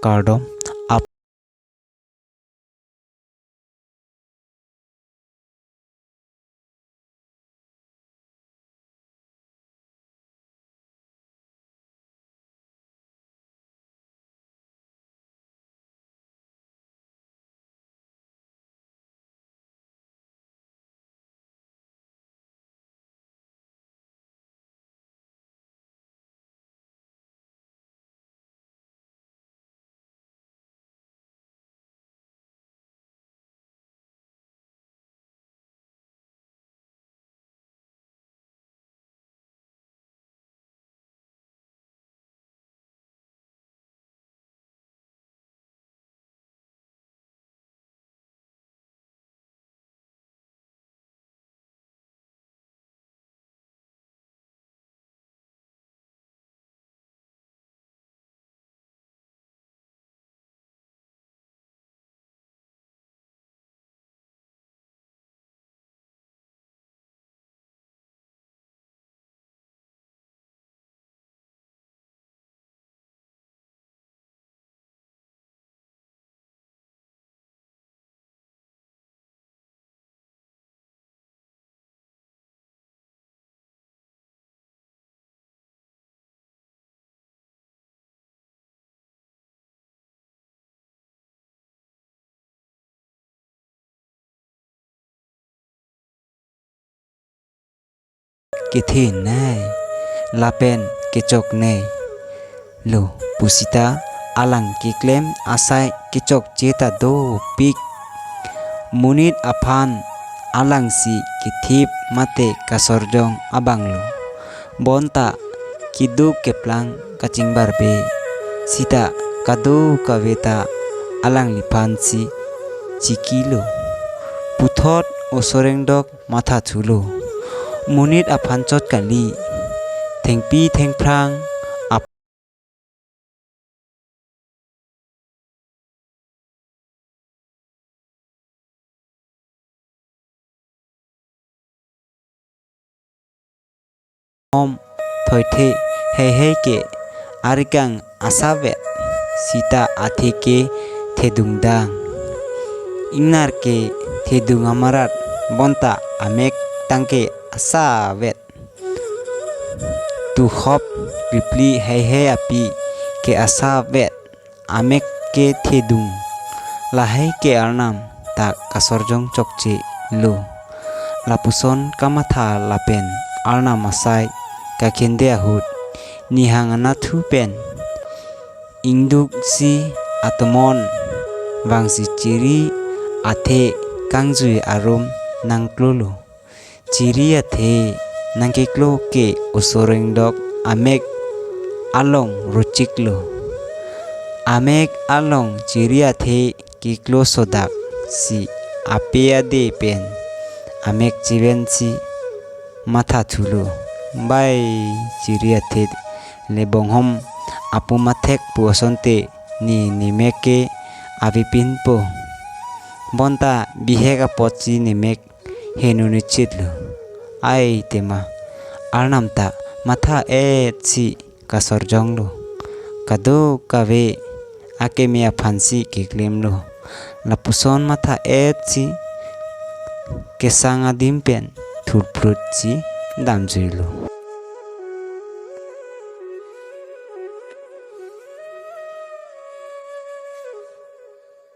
kardom ap kethe nai lapen kechok nei lo pusita alang kiklem asai kechok cheta do pik munit aphan alang si kithip mate kasorjong abanglo bonta kiduk keplang kachingbar be sita kadu kaveta alang lipan si chikilo puthot osorengdok matha thulo munit aphanchot kali thengpi thengprang om thoithe he ke arikang asavet sita atheke thedungdang ingnar ke thedung amarat bonta amek tangke asavet tu hop ripli he api ke asavet amek ke thedung lahai ke arnam tak kasorjong chokche lo lapuson kamatha lapen arnam asai kakende ahut nihang anathu pen induk si atomon wangsi chiri athe kangjui arom nangklolo chiri athe nangkeklo ke usorengdok amek along ruchiklo amek along chiri athe kiklo sodak si apea de pen amek chiven si matha thulo bai chiri athe lebonghom apu mathek puasonte ni nimeke avipin po bonta bihega pochi nimek henuni chitlo ai tema arnamta matha si kasorjonglo kado kave akemia phansi kiklemlo lapuson matha si kesanga dimpen thurprut si damjuilo